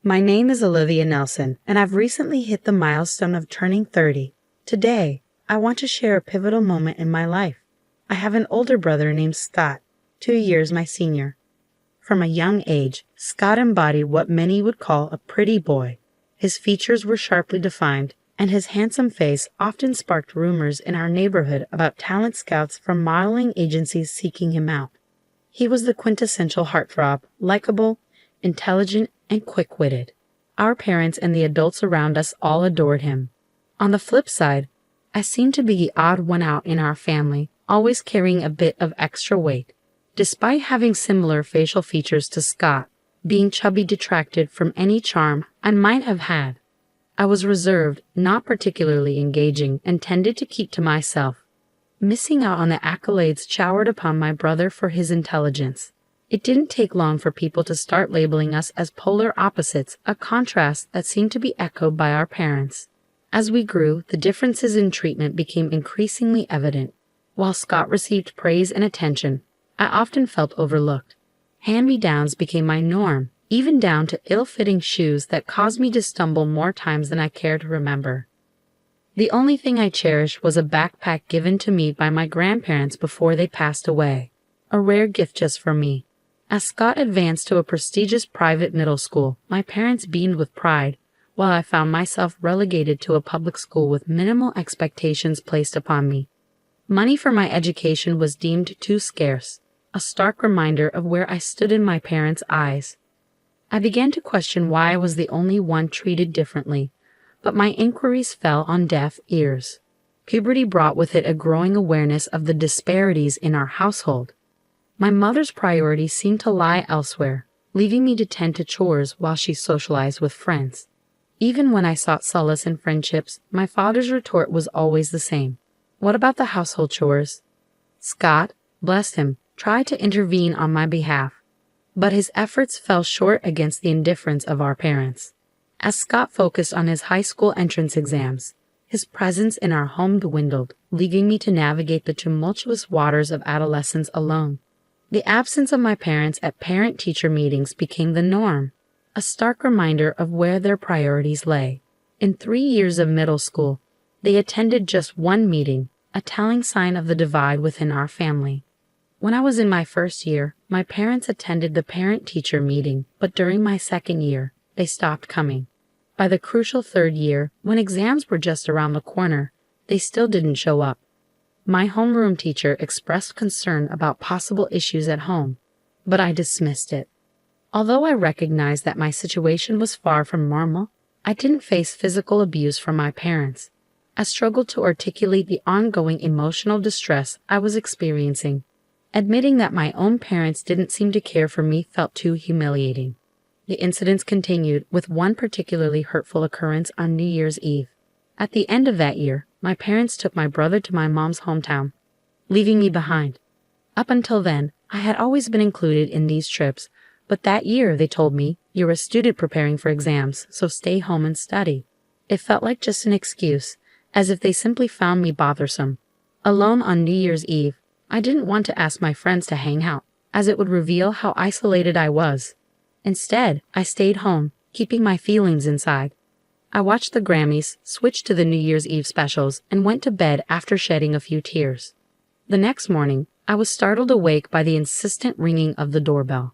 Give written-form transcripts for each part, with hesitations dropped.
My name is Olivia Nelson, and I've recently hit the milestone of turning 30. Today, I want to share a pivotal moment in my life. I have an older brother named Scott, 2 years my senior. From a young age, Scott embodied what many would call a pretty boy. His features were sharply defined, and his handsome face often sparked rumors in our neighborhood about talent scouts from modeling agencies seeking him out. He was the quintessential heartthrob, likable, intelligent, and quick-witted. Our parents and the adults around us all adored him. On the flip side, I seemed to be the odd one out in our family, always carrying a bit of extra weight. Despite having similar facial features to Scott, being chubby detracted from any charm I might have had. I was reserved, not particularly engaging, and tended to keep to myself, missing out on the accolades showered upon my brother for his intelligence. It didn't take long for people to start labeling us as polar opposites, a contrast that seemed to be echoed by our parents. As we grew, the differences in treatment became increasingly evident. While Scott received praise and attention, I often felt overlooked. Hand-me-downs became my norm, even down to ill-fitting shoes that caused me to stumble more times than I care to remember. The only thing I cherished was a backpack given to me by my grandparents before they passed away, a rare gift just for me. As Scott advanced to a prestigious private middle school, my parents beamed with pride, while I found myself relegated to a public school with minimal expectations placed upon me. Money for my education was deemed too scarce, a stark reminder of where I stood in my parents' eyes. I began to question why I was the only one treated differently, but my inquiries fell on deaf ears. Puberty brought with it a growing awareness of the disparities in our household. My mother's priorities seemed to lie elsewhere, leaving me to tend to chores while she socialized with friends. Even when I sought solace in friendships, my father's retort was always the same. What about the household chores? Scott, bless him, tried to intervene on my behalf, but his efforts fell short against the indifference of our parents. As Scott focused on his high school entrance exams, his presence in our home dwindled, leaving me to navigate the tumultuous waters of adolescence alone. The absence of my parents at parent-teacher meetings became the norm, a stark reminder of where their priorities lay. In 3 years of middle school, they attended just one meeting, a telling sign of the divide within our family. When I was in my first year, my parents attended the parent-teacher meeting, but during my second year, they stopped coming. By the crucial third year, when exams were just around the corner, they still didn't show up. My homeroom teacher expressed concern about possible issues at home, but I dismissed it. Although I recognized that my situation was far from normal, I didn't face physical abuse from my parents. I struggled to articulate the ongoing emotional distress I was experiencing. Admitting that my own parents didn't seem to care for me felt too humiliating. The incidents continued, with one particularly hurtful occurrence on New Year's Eve. At the end of that year, my parents took my brother to my mom's hometown, leaving me behind. Up until then, I had always been included in these trips, but that year they told me, "You're a student preparing for exams, so stay home and study." It felt like just an excuse, as if they simply found me bothersome. Alone on New Year's Eve, I didn't want to ask my friends to hang out, as it would reveal how isolated I was. Instead, I stayed home, keeping my feelings inside. I watched the Grammys, switched to the New Year's Eve specials, and went to bed after shedding a few tears. The next morning, I was startled awake by the insistent ringing of the doorbell.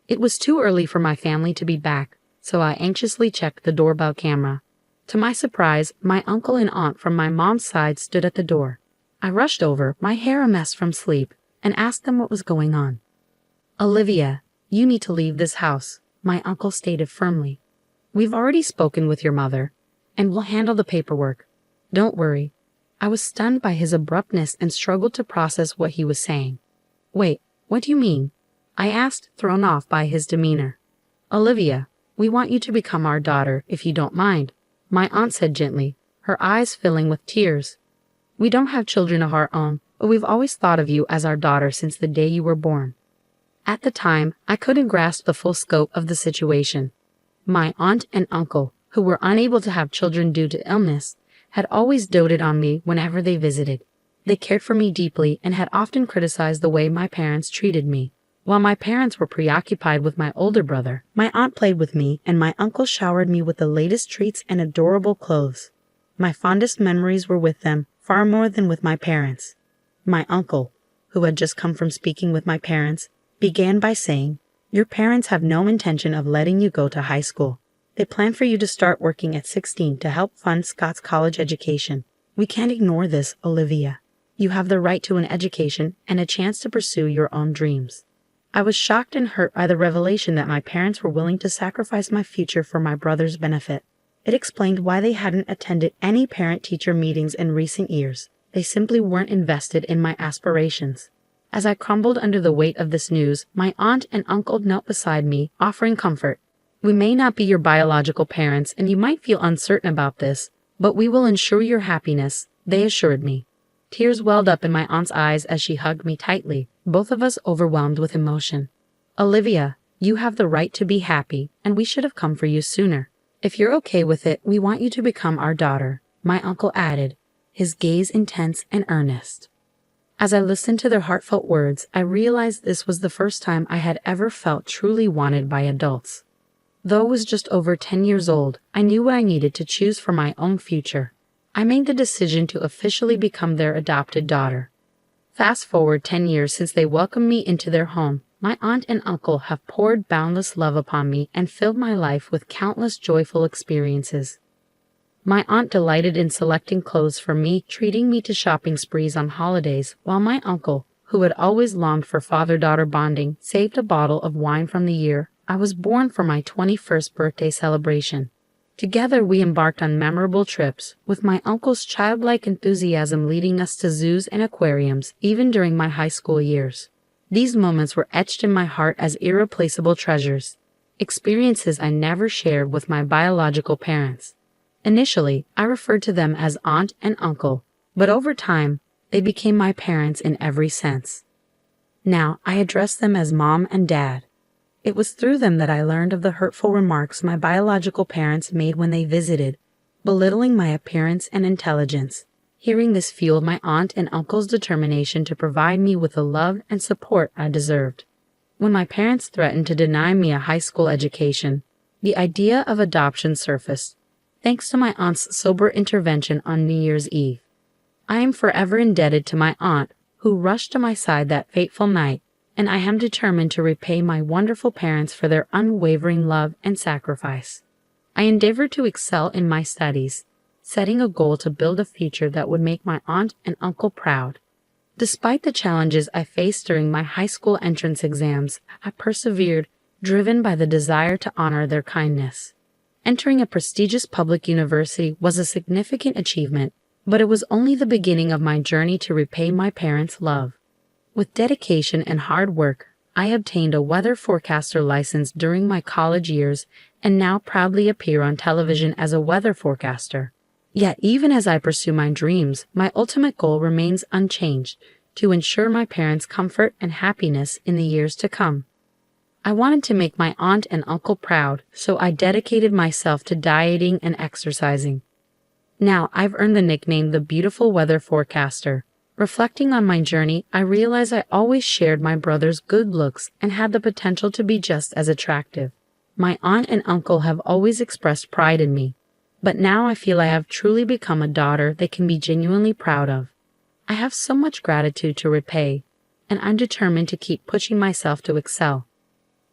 It was too early for my family to be back, so I anxiously checked the doorbell camera. To my surprise, my uncle and aunt from my mom's side stood at the door. I rushed over, my hair a mess from sleep, and asked them what was going on. "Olivia, you need to leave this house," my uncle stated firmly. "We've already spoken with your mother, and we'll handle the paperwork. Don't worry." I was stunned by his abruptness and struggled to process what he was saying. "Wait, what do you mean?" I asked, thrown off by his demeanor. "Olivia, we want you to become our daughter, if you don't mind," my aunt said gently, her eyes filling with tears. "We don't have children of our own, but we've always thought of you as our daughter since the day you were born." At the time, I couldn't grasp the full scope of the situation. My aunt and uncle, who were unable to have children due to illness, had always doted on me whenever they visited. They cared for me deeply and had often criticized the way my parents treated me. While my parents were preoccupied with my older brother, my aunt played with me and my uncle showered me with the latest treats and adorable clothes. My fondest memories were with them, far more than with my parents. My uncle, who had just come from speaking with my parents, began by saying, "Your parents have no intention of letting you go to high school. They plan for you to start working at 16 to help fund Scott's college education. We can't ignore this, Olivia. You have the right to an education and a chance to pursue your own dreams." I was shocked and hurt by the revelation that my parents were willing to sacrifice my future for my brother's benefit. It explained why they hadn't attended any parent-teacher meetings in recent years. They simply weren't invested in my aspirations. As I crumbled under the weight of this news, my aunt and uncle knelt beside me, offering comfort. "We may not be your biological parents, and you might feel uncertain about this, but we will ensure your happiness," they assured me. Tears welled up in my aunt's eyes as she hugged me tightly, both of us overwhelmed with emotion. "Olivia, you have the right to be happy, and we should have come for you sooner. If you're okay with it, we want you to become our daughter," my uncle added, his gaze intense and earnest. As I listened to their heartfelt words, I realized this was the first time I had ever felt truly wanted by adults. Though I was just over 10 years old, I knew what I needed to choose for my own future. I made the decision to officially become their adopted daughter. Fast forward 10 years since they welcomed me into their home, my aunt and uncle have poured boundless love upon me and filled my life with countless joyful experiences. My aunt delighted in selecting clothes for me, treating me to shopping sprees on holidays, while my uncle, who had always longed for father-daughter bonding, saved a bottle of wine from the year I was born for my 21st birthday celebration. Together we embarked on memorable trips, with my uncle's childlike enthusiasm leading us to zoos and aquariums, even during my high school years. These moments were etched in my heart as irreplaceable treasures, experiences I never shared with my biological parents. Initially, I referred to them as aunt and uncle, but over time, they became my parents in every sense. Now, I address them as mom and dad. It was through them that I learned of the hurtful remarks my biological parents made when they visited, belittling my appearance and intelligence. Hearing this fueled my aunt and uncle's determination to provide me with the love and support I deserved. When my parents threatened to deny me a high school education, the idea of adoption surfaced, thanks to my aunt's sober intervention on New Year's Eve. I am forever indebted to my aunt, who rushed to my side that fateful night, and I am determined to repay my wonderful parents for their unwavering love and sacrifice. I endeavored to excel in my studies, setting a goal to build a future that would make my aunt and uncle proud. Despite the challenges I faced during my high school entrance exams, I persevered, driven by the desire to honor their kindness. Entering a prestigious public university was a significant achievement, but it was only the beginning of my journey to repay my parents' love. With dedication and hard work, I obtained a weather forecaster license during my college years and now proudly appear on television as a weather forecaster. Yet even as I pursue my dreams, my ultimate goal remains unchanged, to ensure my parents' comfort and happiness in the years to come. I wanted to make my aunt and uncle proud, so I dedicated myself to dieting and exercising. Now I've earned the nickname the Beautiful Weather Forecaster. Reflecting on my journey, I realize I always shared my brother's good looks and had the potential to be just as attractive. My aunt and uncle have always expressed pride in me, but now I feel I have truly become a daughter they can be genuinely proud of. I have so much gratitude to repay, and I'm determined to keep pushing myself to excel.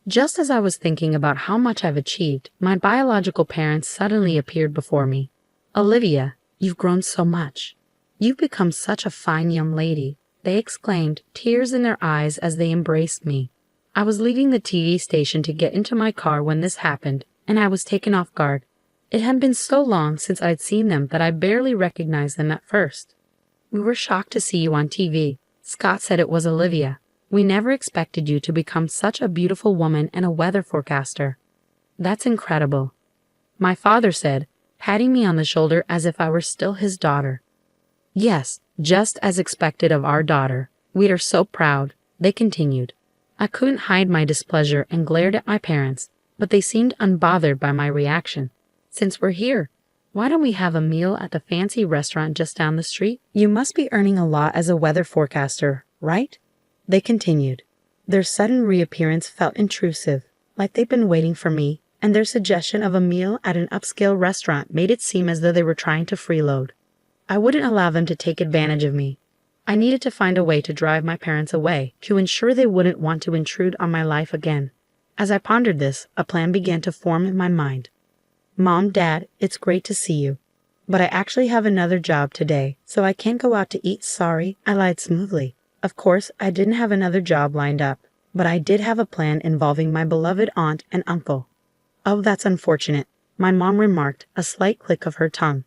Just as I was thinking about how much I've achieved, my biological parents suddenly appeared before me. "Olivia, you've grown so much. You've become such a fine young lady," they exclaimed, tears in their eyes as they embraced me. I was leaving the TV station to get into my car when this happened, and I was taken off guard. It had been so long since I'd seen them that I barely recognized them at first. "We were shocked to see you on TV. Scott said it was Olivia. We never expected you to become such a beautiful woman and a weather forecaster." "That's incredible," my father said, patting me on the shoulder as if I were still his daughter. "Yes, just as expected of our daughter. We are so proud," they continued. I couldn't hide my displeasure and glared at my parents, but they seemed unbothered by my reaction. "Since we're here, why don't we have a meal at the fancy restaurant just down the street? You must be earning a lot as a weather forecaster, right?" they continued. Their sudden reappearance felt intrusive, like they'd been waiting for me, and their suggestion of a meal at an upscale restaurant made it seem as though they were trying to freeload. I wouldn't allow them to take advantage of me. I needed to find a way to drive my parents away, to ensure they wouldn't want to intrude on my life again. As I pondered this, a plan began to form in my mind. Mom, Dad, it's great to see you. But I actually have another job today, so I can't go out to eat. Sorry, I lied smoothly. Of course, I didn't have another job lined up, but I did have a plan involving my beloved aunt and uncle. Oh, that's unfortunate, my mom remarked, a slight click of her tongue.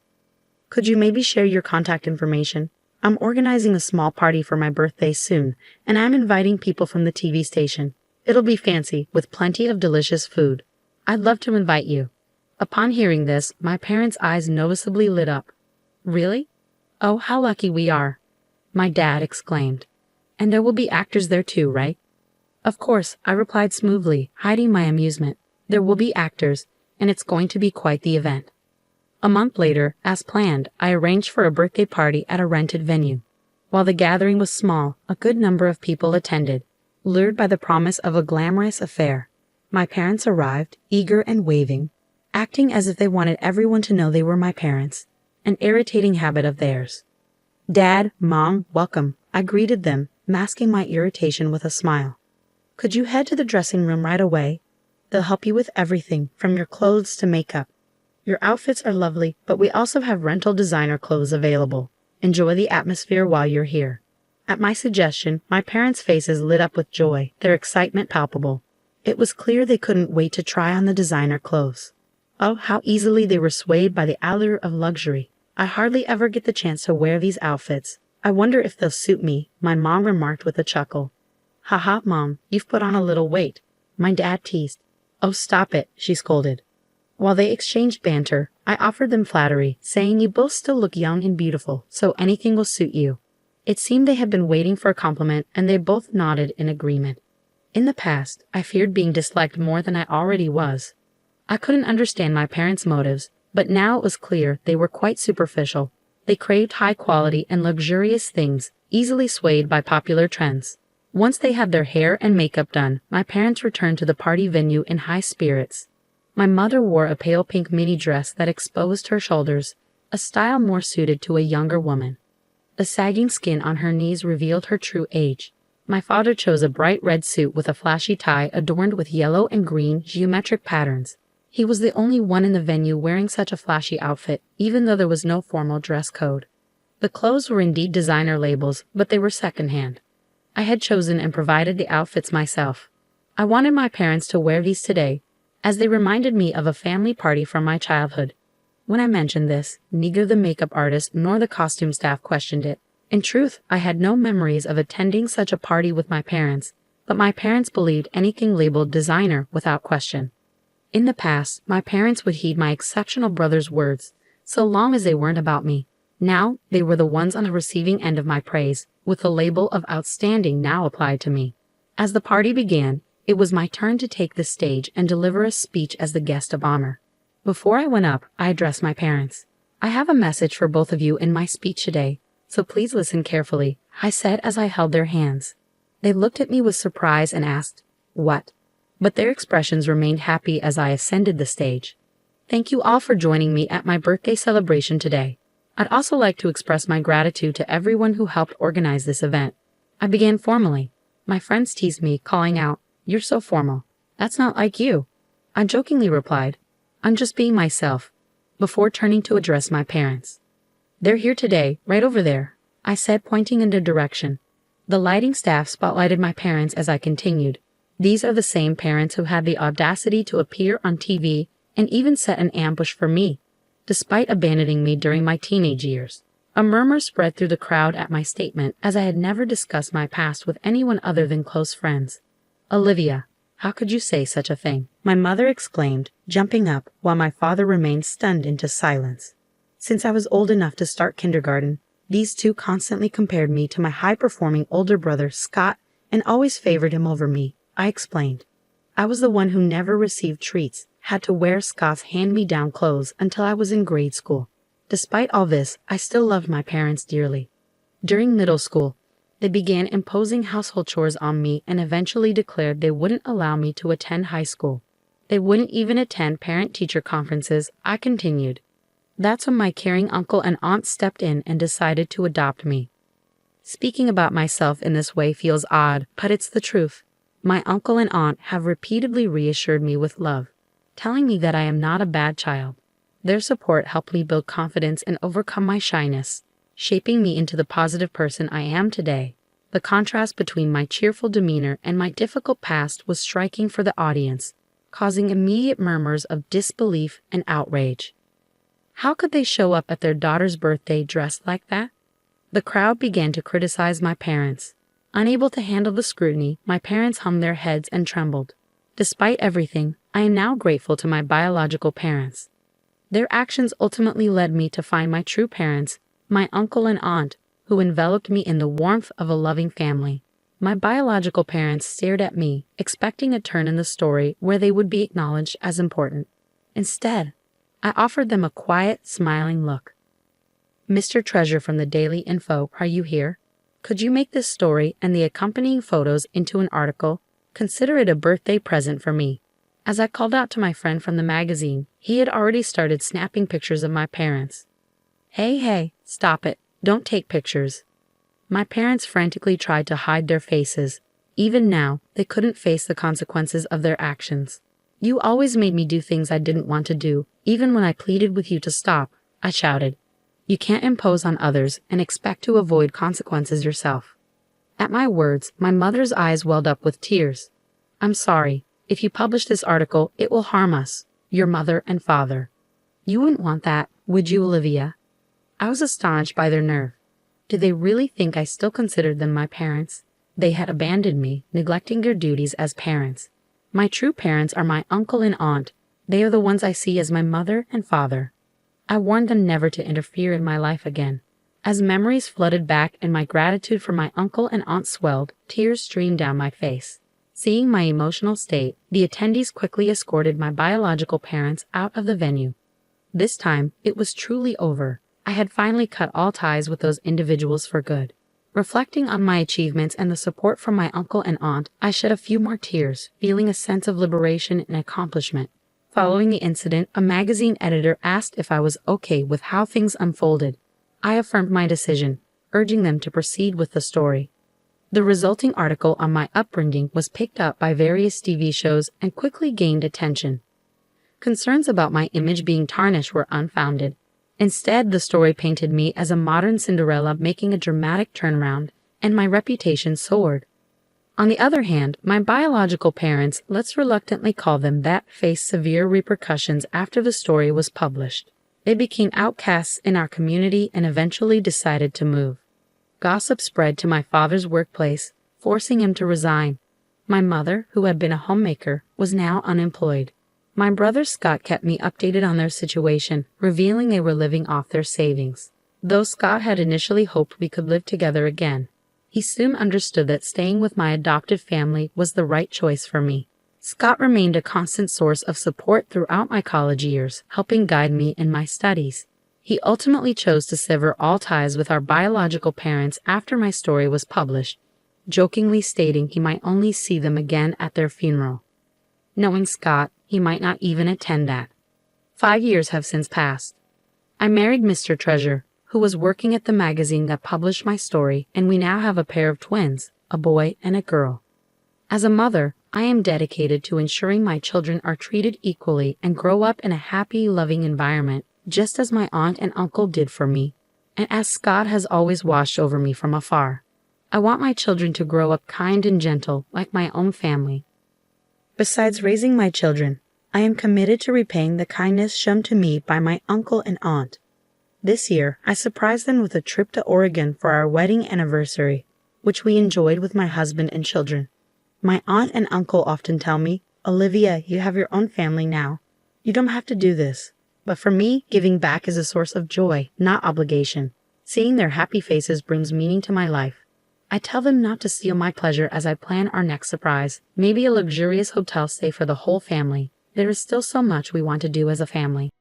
Could you maybe share your contact information? I'm organizing a small party for my birthday soon, and I'm inviting people from the TV station. It'll be fancy, with plenty of delicious food. I'd love to invite you. Upon hearing this, my parents' eyes noticeably lit up. Really? Oh, how lucky we are, my dad exclaimed. And there will be actors there too, right? Of course, I replied smoothly, hiding my amusement. There will be actors, and it's going to be quite the event. A month later, as planned, I arranged for a birthday party at a rented venue. While the gathering was small, a good number of people attended, lured by the promise of a glamorous affair. My parents arrived, eager and waving, acting as if they wanted everyone to know they were my parents, an irritating habit of theirs. Dad, Mom, welcome, I greeted them, masking my irritation with a smile. Could you head to the dressing room right away? They'll help you with everything, from your clothes to makeup. Your outfits are lovely, but we also have rental designer clothes available. Enjoy the atmosphere while you're here. At my suggestion, my parents' faces lit up with joy, their excitement palpable. It was clear they couldn't wait to try on the designer clothes. Oh, how easily they were swayed by the allure of luxury. I hardly ever get the chance to wear these outfits. I wonder if they'll suit me, my mom remarked with a chuckle. Haha, Mom, you've put on a little weight, my dad teased. Oh, stop it, she scolded. While they exchanged banter, I offered them flattery, saying you both still look young and beautiful, so anything will suit you. It seemed they had been waiting for a compliment, and they both nodded in agreement. In the past, I feared being disliked more than I already was. I couldn't understand my parents' motives, but now it was clear they were quite superficial. They craved high quality and luxurious things, easily swayed by popular trends. Once they had their hair and makeup done, my parents returned to the party venue in high spirits. My mother wore a pale pink mini dress that exposed her shoulders, a style more suited to a younger woman. The sagging skin on her knees revealed her true age. My father chose a bright red suit with a flashy tie adorned with yellow and green geometric patterns. He was the only one in the venue wearing such a flashy outfit, even though there was no formal dress code. The clothes were indeed designer labels, but they were secondhand. I had chosen and provided the outfits myself. I wanted my parents to wear these today, as they reminded me of a family party from my childhood. When I mentioned this, neither the makeup artist nor the costume staff questioned it. In truth, I had no memories of attending such a party with my parents, but my parents believed anything labeled designer without question. In the past, my parents would heed my exceptional brother's words, so long as they weren't about me. Now, they were the ones on the receiving end of my praise, with the label of outstanding now applied to me. As the party began, it was my turn to take the stage and deliver a speech as the guest of honor. Before I went up, I addressed my parents. I have a message for both of you in my speech today, so please listen carefully, I said as I held their hands. They looked at me with surprise and asked, "What?" But their expressions remained happy as I ascended the stage. Thank you all for joining me at my birthday celebration today. I'd also like to express my gratitude to everyone who helped organize this event. I began formally. My friends teased me, calling out, "You're so formal. That's not like you." I jokingly replied, "I'm just being myself," before turning to address my parents. "They're here today, right over there," I said, pointing in their direction. The lighting staff spotlighted my parents as I continued. These are the same parents who had the audacity to appear on TV and even set an ambush for me, despite abandoning me during my teenage years. A murmur spread through the crowd at my statement, as I had never discussed my past with anyone other than close friends. "Olivia, how could you say such a thing?" my mother exclaimed, jumping up, while my father remained stunned into silence. Since I was old enough to start kindergarten, these two constantly compared me to my high-performing older brother, Scott, and always favored him over me, I explained. I was the one who never received treats, had to wear Scott's hand-me-down clothes until I was in grade school. Despite all this, I still loved my parents dearly. During middle school, They began imposing household chores on me and eventually declared they wouldn't allow me to attend high school. They wouldn't even attend parent-teacher conferences. I continued. That's when my caring uncle and aunt stepped in and decided to adopt me. Speaking about myself in this way feels odd, but it's the truth. My uncle and aunt have repeatedly reassured me with love, telling me that I am not a bad child. Their support helped me build confidence and overcome my shyness, shaping me into the positive person I am today. The contrast between my cheerful demeanor and my difficult past was striking for the audience, causing immediate murmurs of disbelief and outrage. How could they show up at their daughter's birthday dressed like that? The crowd began to criticize my parents. Unable to handle the scrutiny, my parents hung their heads and trembled. Despite everything, I am now grateful to my biological parents. Their actions ultimately led me to find my true parents, my uncle and aunt, who enveloped me in the warmth of a loving family. My biological parents stared at me, expecting a turn in the story where they would be acknowledged as important. Instead, I offered them a quiet, smiling look. Mr. Treasure from the Daily Info, are you here? Could you make this story and the accompanying photos into an article? Consider it a birthday present for me. As I called out to my friend from the magazine, he had already started snapping pictures of my parents. Hey, stop it. Don't take pictures. My parents frantically tried to hide their faces. Even now, they couldn't face the consequences of their actions. You always made me do things I didn't want to do, even when I pleaded with you to stop, I shouted. You can't impose on others and expect to avoid consequences yourself. At my words, my mother's eyes welled up with tears. I'm sorry. If you publish this article, it will harm us, your mother and father. You wouldn't want that, would you, Olivia? I was astonished by their nerve. Did they really think I still considered them my parents? They had abandoned me, neglecting their duties as parents. My true parents are my uncle and aunt. They are the ones I see as my mother and father. I warned them never to interfere in my life again. As memories flooded back and my gratitude for my uncle and aunt swelled, tears streamed down my face. Seeing my emotional state, the attendees quickly escorted my biological parents out of the venue. This time, it was truly over. I had finally cut all ties with those individuals for good. Reflecting on my achievements and the support from my uncle and aunt, I shed a few more tears, feeling a sense of liberation and accomplishment. Following the incident, a magazine editor asked if I was okay with how things unfolded. I affirmed my decision, urging them to proceed with the story. The resulting article on my upbringing was picked up by various TV shows and quickly gained attention. Concerns about my image being tarnished were unfounded. Instead, the story painted me as a modern Cinderella making a dramatic turnaround, and my reputation soared. On the other hand, my biological parents, let's reluctantly call them that, faced severe repercussions after the story was published. They became outcasts in our community and eventually decided to move. Gossip spread to my father's workplace, forcing him to resign. My mother, who had been a homemaker, was now unemployed. My brother Scott kept me updated on their situation, revealing they were living off their savings. Though Scott had initially hoped we could live together again, he soon understood that staying with my adoptive family was the right choice for me. Scott remained a constant source of support throughout my college years, helping guide me in my studies. He ultimately chose to sever all ties with our biological parents after my story was published, jokingly stating he might only see them again at their funeral. Knowing Scott, he might not even attend that. 5 years have since passed. I married Mr. Treasure, who was working at the magazine that published my story, and we now have a pair of twins, a boy and a girl. As a mother, I am dedicated to ensuring my children are treated equally and grow up in a happy, loving environment, just as my aunt and uncle did for me, and as Scott has always watched over me from afar. I want my children to grow up kind and gentle, like my own family. Besides raising my children, I am committed to repaying the kindness shown to me by my uncle and aunt. This year, I surprised them with a trip to Oregon for our wedding anniversary, which we enjoyed with my husband and children. My aunt and uncle often tell me, "Olivia, you have your own family now. You don't have to do this." But for me, giving back is a source of joy, not obligation. Seeing their happy faces brings meaning to my life. I tell them not to steal my pleasure as I plan our next surprise, maybe a luxurious hotel stay for the whole family. There is still so much we want to do as a family.